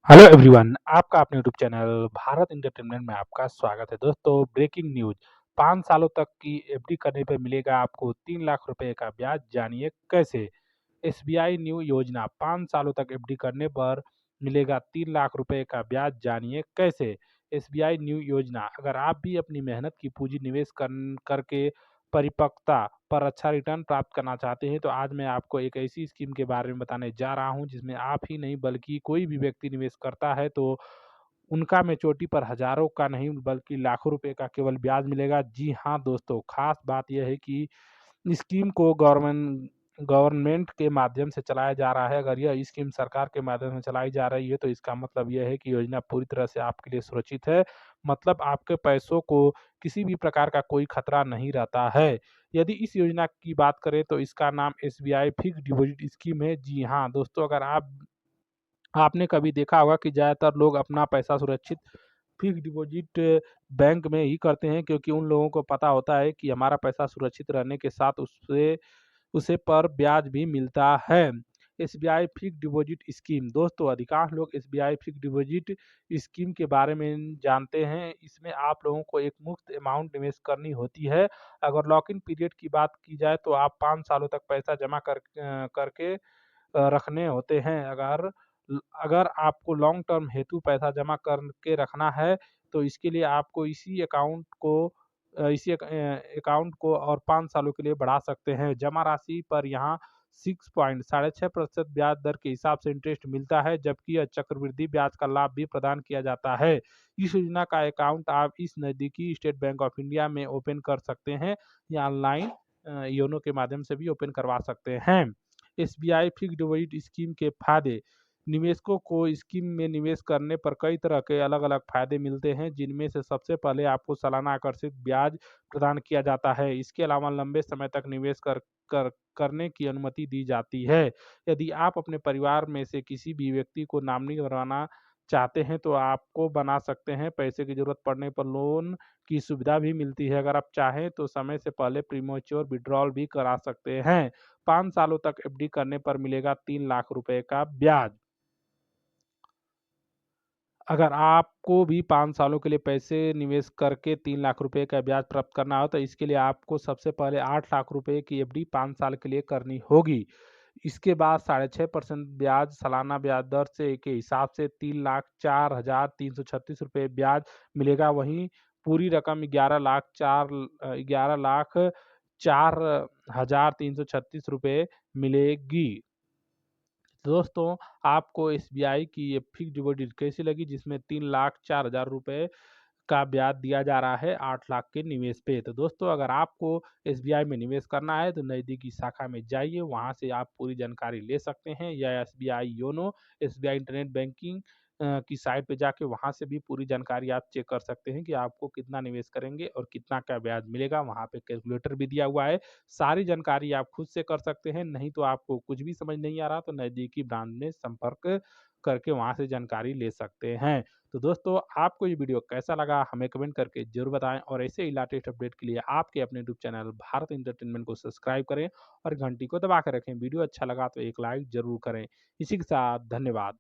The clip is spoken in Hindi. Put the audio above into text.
हेलो एवरीवन, आपका अपने यूट्यूब चैनल भारत एंटरटेनमेंट में आपका स्वागत है। दोस्तों, ब्रेकिंग न्यूज। 5 सालों तक की एफडी करने पर मिलेगा आपको 3 लाख रुपए का ब्याज, जानिए कैसे। एसबीआई न्यू योजना, 5 सालों तक एफडी करने पर मिलेगा 3 लाख रुपए का ब्याज, जानिए कैसे। एसबीआई न्यू योजना, अगर आप भी अपनी मेहनत की पूंजी निवेश करके परिपक्वता पर अच्छा रिटर्न प्राप्त करना चाहते हैं, तो आज मैं आपको एक ऐसी स्कीम के बारे में बताने जा रहा हूं जिसमें आप ही नहीं बल्कि कोई भी व्यक्ति निवेश करता है तो उनका मैच्योरिटी पर हजारों का नहीं बल्कि लाखों रुपए का केवल ब्याज मिलेगा। जी हाँ दोस्तों, खास बात यह है कि स्कीम को गवर्नमेंट के माध्यम से चलाया जा रहा है। अगर यह स्कीम सरकार के माध्यम से चलाई जा रही है तो इसका मतलब यह है कि योजना पूरी तरह से आपके लिए सुरक्षित है। मतलब आपके पैसों को किसी भी प्रकार का कोई खतरा नहीं रहता है। यदि इस योजना की बात करें तो इसका नाम एसबीआई फिक्स्ड डिपॉजिट स्कीम है। जी हाँ दोस्तों, अगर आपने कभी देखा होगा कि ज़्यादातर लोग अपना पैसा सुरक्षित फिक्स्ड डिपॉजिट बैंक में ही करते हैं, क्योंकि उन लोगों को पता होता है कि हमारा पैसा सुरक्षित रहने के साथ उससे उसे पर ब्याज भी मिलता है। एसबीआई फिक्स्ड डिपॉजिट स्कीम, दोस्तों अधिकांश लोग एसबीआई फिक्स्ड डिपॉजिट स्कीम के बारे में जानते हैं। इसमें आप लोगों को एक मुफ्त अमाउंट निवेश करनी होती है। अगर लॉक इन पीरियड की बात की जाए तो आप 5 सालों तक पैसा जमा करके रखने होते हैं। अगर आपको लॉन्ग टर्म हेतु पैसा जमा करके रखना है तो इसके लिए आपको इसी अकाउंट को और 5 सालों के लिए बढ़ा सकते हैं। जमा राशि पर यहाँ 6.6% ब्याज दर के हिसाब से इंटरेस्ट मिलता है, जबकि यह चक्रवृद्धि ब्याज का लाभ भी प्रदान किया जाता है। इस योजना का अकाउंट आप इस नज़दीकी स्टेट बैंक ऑफ इंडिया में ओपन कर सकते हैं या ऑनलाइन योनो के माध्यम से भी ओपन करवा सकते हैं। एसबीआई फिक्स्ड डिपॉजिट स्कीम के फायदे, निवेशकों को स्कीम में निवेश करने पर कई तरह के अलग अलग फायदे मिलते हैं, जिनमें से सबसे पहले आपको सालाना आकर्षित ब्याज प्रदान किया जाता है। इसके अलावा लंबे समय तक निवेश करने की अनुमति दी जाती है। यदि आप अपने परिवार में से किसी भी व्यक्ति को नॉमिनी बनाना चाहते हैं तो आपको बना सकते हैं। पैसे की जरूरत पड़ने पर लोन की सुविधा भी मिलती है। अगर आप चाहें तो समय से पहले प्रीमैच्योर विड्रॉल भी करा सकते हैं। 5 सालों तक एफडी करने पर मिलेगा 3 लाख रुपए का ब्याज। अगर आपको भी 5 सालों के लिए पैसे निवेश करके 3 लाख रुपए का ब्याज प्राप्त करना हो तो इसके लिए आपको सबसे पहले 8 लाख रुपए की एफडी 5 साल के लिए करनी होगी। इसके बाद 6.5% ब्याज सालाना ब्याज दर से के हिसाब से 3,04,336 रुपये ब्याज मिलेगा। वहीं पूरी रकम 11,04,0336 रुपये मिलेगी। दोस्तों, आपको एसबीआई की ये फिक्स्ड डिपॉजिट कैसी लगी, जिसमें 3,04,000 रुपये का ब्याज दिया जा रहा है 8 लाख के निवेश पे। तो दोस्तों, अगर आपको एसबीआई में निवेश करना है तो नज़दीकी शाखा में जाइए, वहाँ से आप पूरी जानकारी ले सकते हैं, या SBI YONO, SBI internet banking की साइट पे जाके वहाँ से भी पूरी जानकारी आप चेक कर सकते हैं कि आपको कितना निवेश करेंगे और कितना का ब्याज मिलेगा। वहाँ पे कैलकुलेटर भी दिया हुआ है। सारी जानकारी आप खुद से कर सकते हैं। नहीं तो आपको कुछ भी समझ नहीं आ रहा तो नज़दीकी ब्रांच में संपर्क करके वहाँ से जानकारी ले सकते हैं। तो दोस्तों, आपको ये वीडियो कैसा लगा हमें कमेंट करके जरूर बताएं, और ऐसे ही लेटेस्ट अपडेट के लिए आपके अपने यूट्यूब चैनल भारत इंटरटेनमेंट को सब्सक्राइब करें और घंटी को दबा कर रखें। वीडियो अच्छा लगा तो एक लाइक जरूर करें। इसी के साथ धन्यवाद।